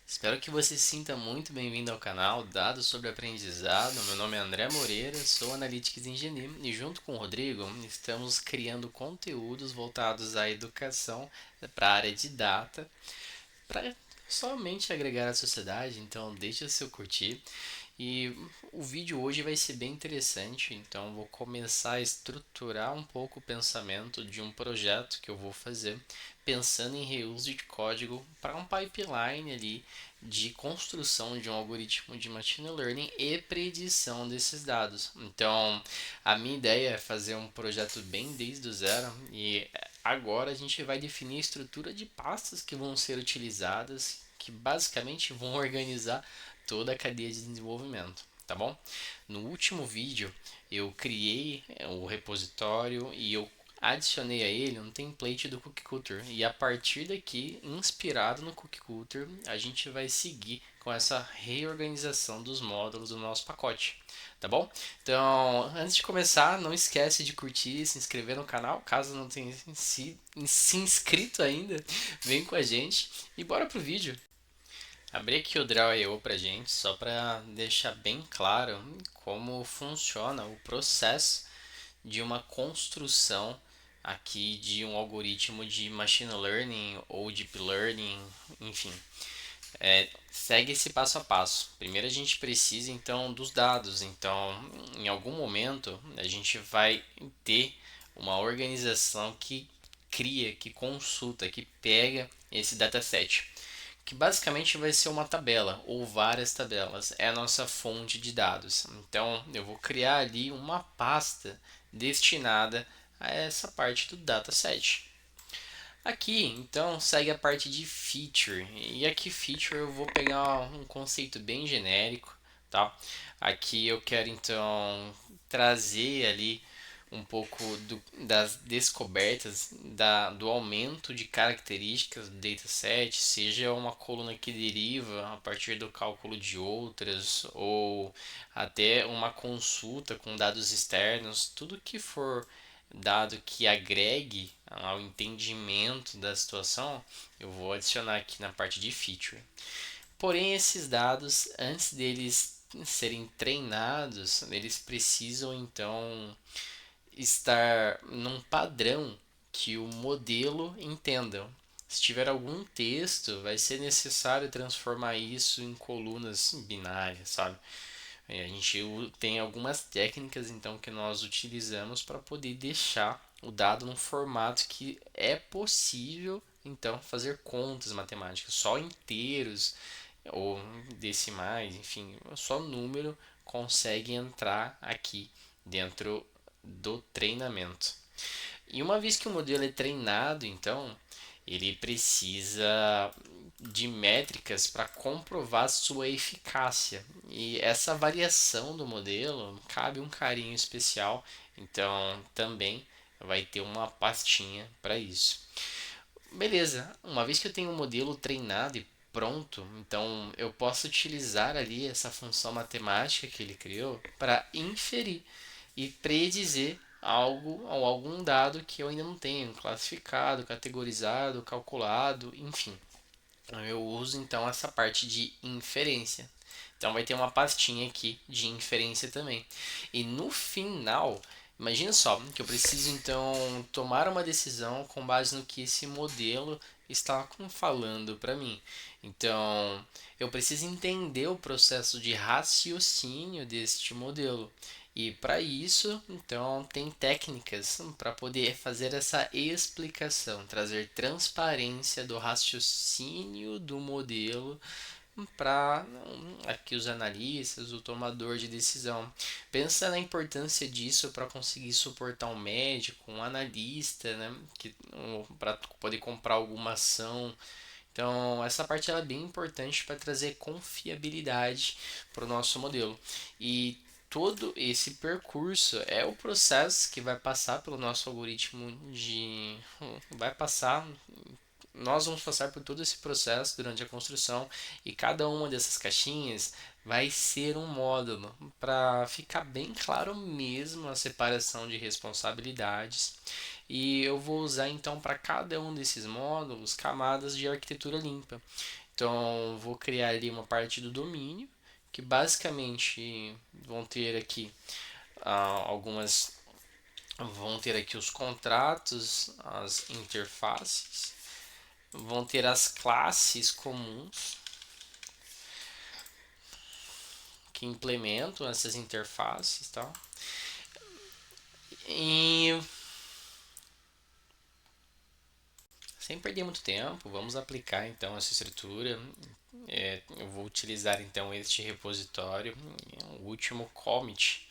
Espero que você se sinta muito bem-vindo ao canal Dados sobre Aprendizado. Meu nome é André Moreira, sou Analytics Engineer e junto com o Rodrigo estamos criando conteúdos voltados à educação para a área de data, para somente agregar à sociedade, então deixa o seu curtir. E o vídeo hoje vai ser bem interessante, então vou começar a estruturar um pouco o pensamento de um projeto que eu vou fazer, pensando em reuso de código para um pipeline ali de construção de um algoritmo de machine learning e predição desses dados. Então, a minha ideia é fazer um projeto bem desde o zero e agora a gente vai definir a estrutura de pastas que vão ser utilizadas, que basicamente vão organizar toda a cadeia de desenvolvimento, tá bom? No último vídeo eu criei o repositório e eu adicionei a ele um template do Cookie Cutter e a partir daqui, inspirado no Cookie Cutter, a gente vai seguir com essa reorganização dos módulos do nosso pacote, tá bom? Então, antes de começar, não esquece de curtir e se inscrever no canal, caso não tenha se inscrito ainda, vem com a gente e bora pro vídeo. Abri aqui o Draw.io pra gente, só para deixar bem claro como funciona o processo de uma construção aqui de um algoritmo de machine learning ou deep learning, enfim. Segue esse passo a passo. Primeiro a gente precisa então dos dados. Então, em algum momento a gente vai ter uma organização que cria, que consulta, que pega esse dataset que basicamente vai ser uma tabela ou várias tabelas, é a nossa fonte de dados. Então eu vou criar ali uma pasta destinada a essa parte do dataset. Aqui, então, segue a parte de feature. E aqui, feature, eu vou pegar um conceito bem genérico, tá? Aqui eu quero, então, trazer ali um pouco das descobertas do aumento de características do dataset, seja uma coluna que deriva a partir do cálculo de outras, ou até uma consulta com dados externos, tudo que for dado que agregue ao entendimento da situação, eu vou adicionar aqui na parte de feature. Porém, esses dados, antes deles serem treinados, eles precisam então estar num padrão que o modelo entenda. Se tiver algum texto, vai ser necessário transformar isso em colunas binárias, sabe? A gente tem algumas técnicas então que nós utilizamos para poder deixar o dado num formato que é possível então fazer contas matemáticas, só inteiros ou decimais, enfim, só número consegue entrar aqui dentro do treinamento. E uma vez que o modelo é treinado, então, ele precisa de métricas para comprovar sua eficácia. E essa variação do modelo cabe um carinho especial, então também vai ter uma pastinha para isso. Beleza, uma vez que eu tenho um modelo treinado e pronto, então eu posso utilizar ali essa função matemática que ele criou para inferir e predizer algo ou algum dado que eu ainda não tenho classificado, categorizado, calculado, enfim. Eu uso então essa parte de inferência. Então vai ter uma pastinha aqui de inferência também. E no final, imagina só que eu preciso então tomar uma decisão com base no que esse modelo está falando para mim. Então, eu preciso entender o processo de raciocínio deste modelo. E para isso, então, tem técnicas para poder fazer essa explicação, trazer transparência do raciocínio do modelo para aqui os analistas, o tomador de decisão. Pensa na importância disso para conseguir suportar um médico, um analista, né, que para poder comprar alguma ação. Então, essa parte ela é bem importante para trazer confiabilidade para o nosso modelo. E todo esse percurso é o processo que vai passar pelo nosso algoritmo de vai passar nós vamos passar por todo esse processo durante a construção e cada uma dessas caixinhas vai ser um módulo para ficar bem claro mesmo a separação de responsabilidades. E eu vou usar então para cada um desses módulos camadas de arquitetura limpa. Então, vou criar ali uma parte do domínio, que basicamente vão ter aqui algumas, vão ter aqui os contratos, as interfaces, vão ter as classes comuns que implementam essas interfaces, tá? E sem perder muito tempo, vamos aplicar então essa estrutura. Eu vou utilizar então este repositório, o último commit.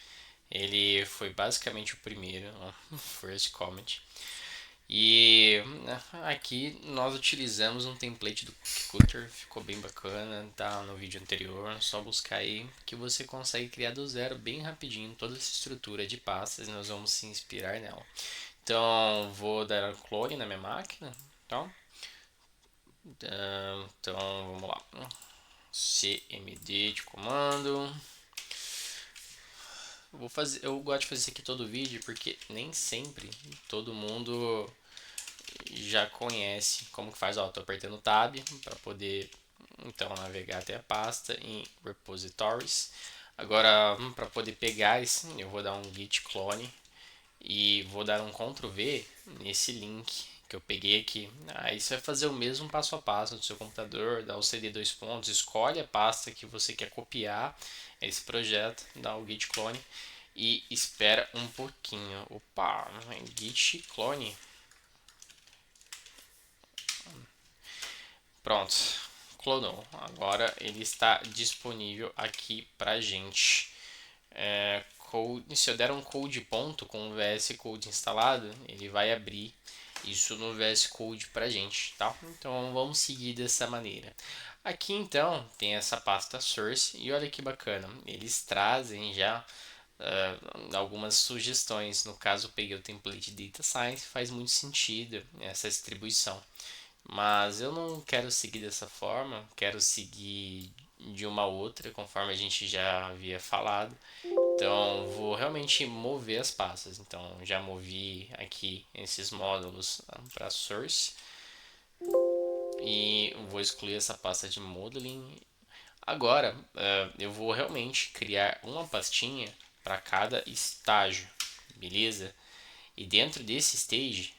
Ele foi basicamente o primeiro, o first commit. E aqui nós utilizamos um template do Cooker, ficou bem bacana, tá no vídeo anterior, só buscar aí que você consegue criar do zero bem rapidinho toda essa estrutura de pastas e nós vamos se inspirar nela. Então vou dar um clone na minha máquina, tá? Então vamos lá, cmd de comando. Eu gosto de fazer isso aqui todo vídeo porque nem sempre todo mundo já conhece como que faz. Ó, tô apertando Tab para poder então navegar até a pasta em repositories. Agora, para poder pegar esse, eu vou dar um git clone e vou dar um Ctrl V nesse link que eu peguei aqui. Aí você vai fazer o mesmo passo a passo no seu computador, dá o CD dois pontos, escolhe a pasta que você quer copiar esse projeto, dá o git clone e espera um pouquinho. Opa, git clone. Pronto, clonou. Agora ele está disponível aqui pra gente. Se eu der um code ponto com o VS Code instalado, ele vai abrir isso no VS Code pra gente, tá? Então vamos seguir dessa maneira. Aqui então tem essa pasta source e olha que bacana, eles trazem já algumas sugestões. No caso, eu peguei o template Data Science, faz muito sentido essa distribuição. Mas eu não quero seguir dessa forma, quero seguir de uma outra, conforme a gente já havia falado. Então, vou realmente mover as pastas. Então, já movi aqui esses módulos para source e vou excluir essa pasta de modeling. Agora, eu vou realmente criar uma pastinha para cada estágio, beleza? E dentro desse stage,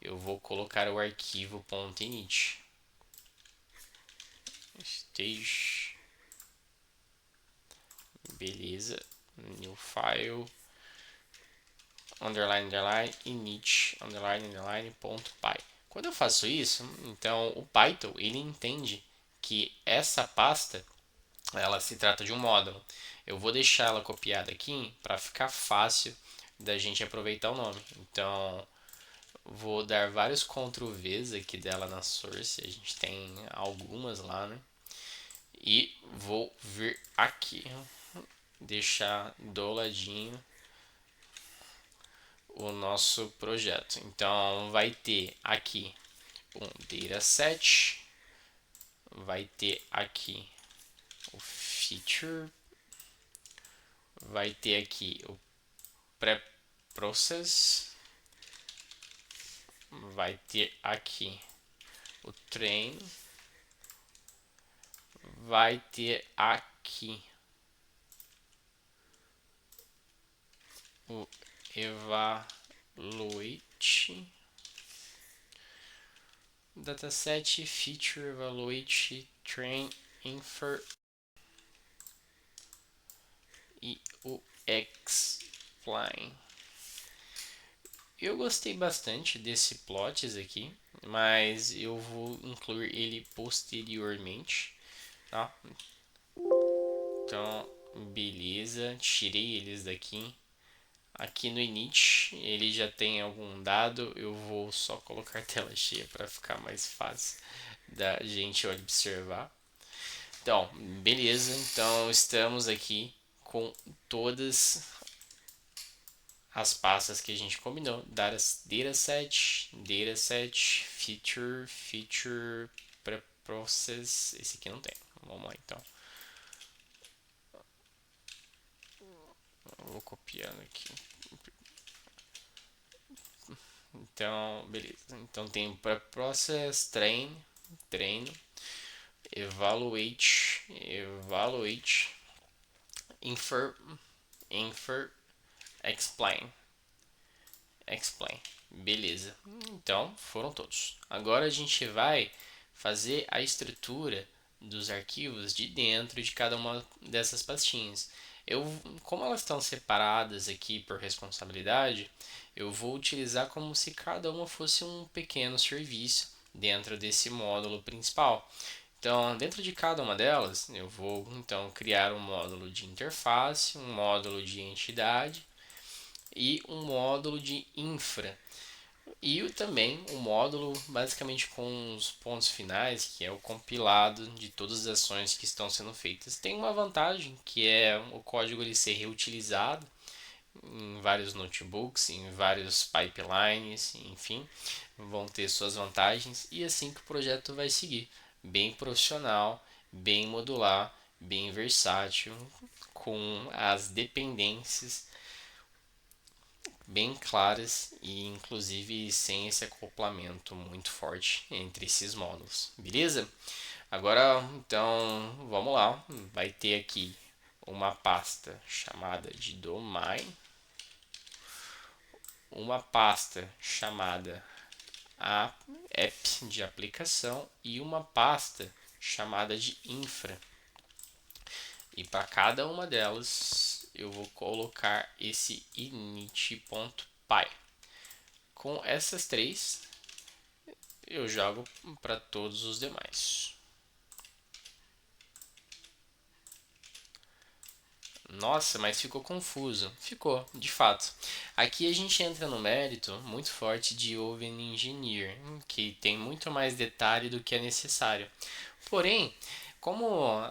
eu vou colocar o arquivo .init. Stage, beleza, new file, underline, underline, init, underline, underline, ponto py. Quando eu faço isso, então o Python ele entende que essa pasta ela se trata de um módulo. Eu vou deixar ela copiada aqui para ficar fácil da gente aproveitar o nome. Então vou dar vários Ctrl Vs aqui dela na source, a gente tem algumas lá, né? E vou vir aqui, deixar do ladinho o nosso projeto. Então vai ter aqui um dataset, vai ter aqui o feature, vai ter aqui o pré-process, vai ter aqui o train, vai ter aqui o evaluate, dataset, feature, evaluate, train, infer e o explain. Eu gostei bastante desse plots aqui, mas eu vou incluir ele posteriormente, tá? Então, beleza, tirei eles daqui. Aqui no init ele já tem algum dado, eu vou só colocar tela cheia para ficar mais fácil da gente observar. Então, beleza, então estamos aqui com todas as pastas que a gente combinou: dataset, feature, preprocess. Esse aqui não tem. Vamos lá então. Vou copiando aqui. Então, beleza. Então tem preprocess, treino. evaluate, infer, explain. Beleza. Então, foram todos. Agora a gente vai fazer a estrutura dos arquivos de dentro de cada uma dessas pastinhas. Eu, como elas estão separadas aqui por responsabilidade, eu vou utilizar como se cada uma fosse um pequeno serviço dentro desse módulo principal. Então, dentro de cada uma delas, eu vou então criar um módulo de interface, um módulo de entidade e um módulo de infra. E também um módulo basicamente com os pontos finais, que é o compilado de todas as ações que estão sendo feitas. Tem uma vantagem, que é o código ele ser reutilizado em vários notebooks, em vários pipelines, enfim, vão ter suas vantagens e assim que o projeto vai seguir. Bem profissional, bem modular, bem versátil, com as dependências bem claras e inclusive sem esse acoplamento muito forte entre esses módulos, beleza? Agora, então, vamos lá. Vai ter aqui uma pasta chamada de domain, uma pasta chamada app de aplicação e uma pasta chamada de infra. E para cada uma delas eu vou colocar esse init.py. Com essas três eu jogo para todos os demais. Nossa, mas ficou confuso. Ficou, de fato. Aqui a gente entra no mérito muito forte de Oven Engineer, que tem muito mais detalhe do que é necessário. Porém, como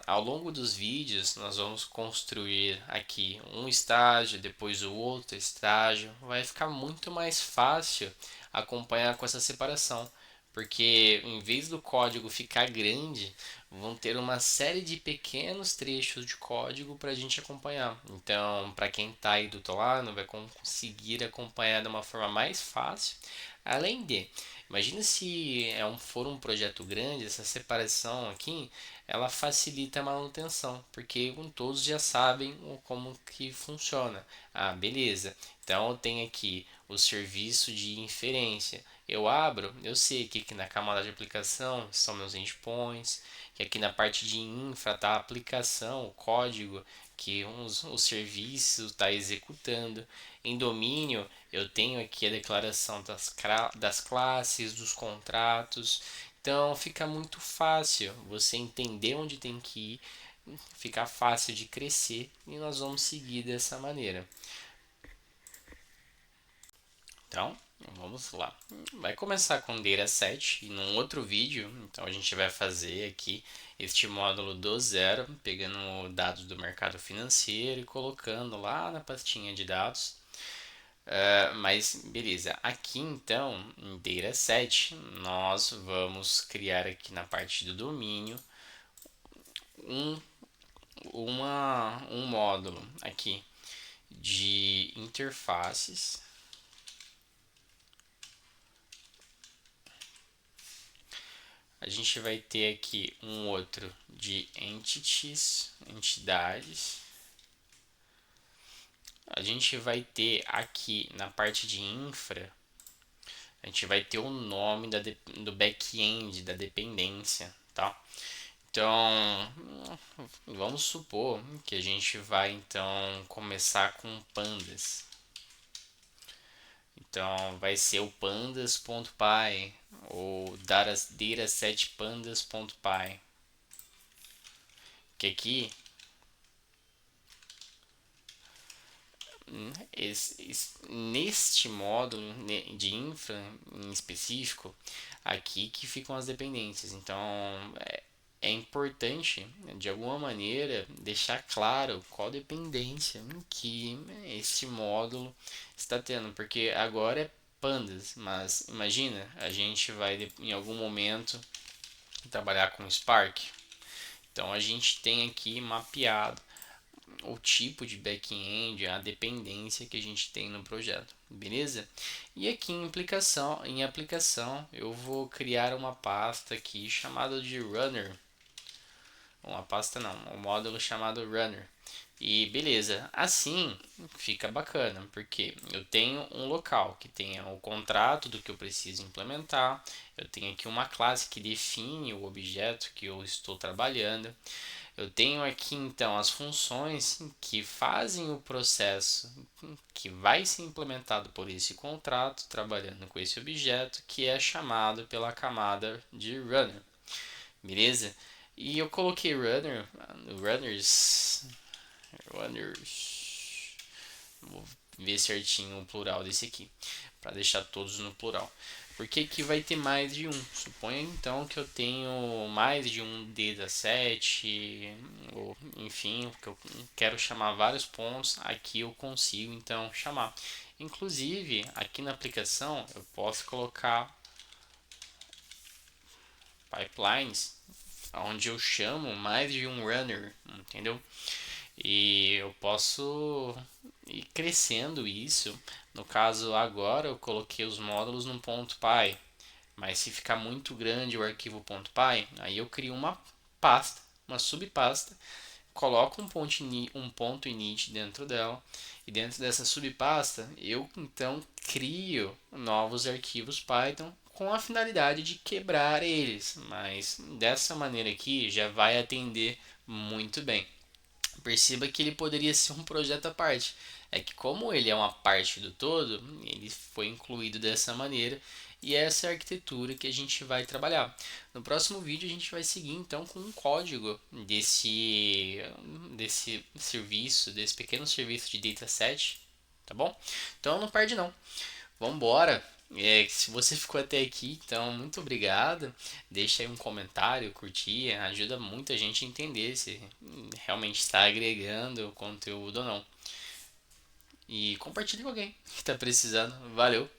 ao longo dos vídeos nós vamos construir aqui um estágio, depois o outro estágio, vai ficar muito mais fácil acompanhar com essa separação. Porque em vez do código ficar grande, vão ter uma série de pequenos trechos de código para a gente acompanhar. Então, para quem está aí do outro lado, vai conseguir acompanhar de uma forma mais fácil. Além de, imagina se for um projeto grande, essa separação aqui, ela facilita a manutenção, porque todos já sabem como que funciona. Ah, beleza. Então, eu tenho aqui o serviço de inferência. Eu abro, eu sei que aqui na camada de aplicação são meus endpoints, que aqui na parte de infra está a aplicação, o código que o serviço está executando. Em domínio, eu tenho aqui a declaração das classes, dos contratos. Então fica muito fácil você entender onde tem que ir, fica fácil de crescer e nós vamos seguir dessa maneira. Então, vamos lá. Vai começar com dataset e num outro vídeo, então a gente vai fazer aqui este módulo do zero, pegando dados do mercado financeiro e colocando lá na pastinha de dados. Mas beleza, aqui então em dataset nós vamos criar aqui na parte do domínio um, um módulo aqui de interfaces. A gente vai ter aqui um outro de entities, entidades. A gente vai ter aqui na parte de infra, a gente vai ter o nome do back-end, da dependência, tá? Então, vamos supor que a gente vai então começar com pandas. Então, vai ser o pandas.py ou datasetpandas.py. Que aqui neste módulo de infra em específico, aqui que ficam as dependências. Então é importante de alguma maneira deixar claro qual dependência que este módulo está tendo, porque agora é pandas, mas imagina a gente vai em algum momento trabalhar com Spark. Então a gente tem aqui mapeado o tipo de back-end, a dependência que a gente tem no projeto, beleza? E aqui em aplicação eu vou criar uma pasta aqui chamada de runner. uma pasta não, um módulo chamado runner. E beleza, assim fica bacana, porque eu tenho um local que tenha o contrato do que eu preciso implementar, eu tenho aqui uma classe que define o objeto que eu estou trabalhando, eu tenho aqui então as funções que fazem o processo que vai ser implementado por esse contrato, trabalhando com esse objeto que é chamado pela camada de runner, beleza? E eu coloquei runners. Vou ver certinho o plural desse aqui, para deixar todos no plural. Por que que vai ter mais de um? Suponha então que eu tenho mais de um dataset, ou enfim, que eu quero chamar vários pontos, aqui eu consigo então chamar. Inclusive, aqui na aplicação eu posso colocar pipelines onde eu chamo mais de um runner, entendeu? E eu posso ir crescendo isso. No caso, agora eu coloquei os módulos no ponto .py, mas se ficar muito grande o arquivo .py, aí eu crio uma pasta, uma subpasta, coloco um ponto init dentro dela, e dentro dessa subpasta eu então crio novos arquivos Python com a finalidade de quebrar eles, mas dessa maneira aqui já vai atender muito bem. Perceba que ele poderia ser um projeto à parte. É que como ele é uma parte do todo, ele foi incluído dessa maneira e essa é a arquitetura que a gente vai trabalhar. No próximo vídeo a gente vai seguir então com um código desse serviço, desse pequeno serviço de dataset, tá bom? Então não perde não. Vambora! Se você ficou até aqui, então muito obrigado. Deixa aí um comentário, curtir, ajuda muita gente a entender se realmente está agregando o conteúdo ou não. E compartilhe com alguém que está precisando. Valeu!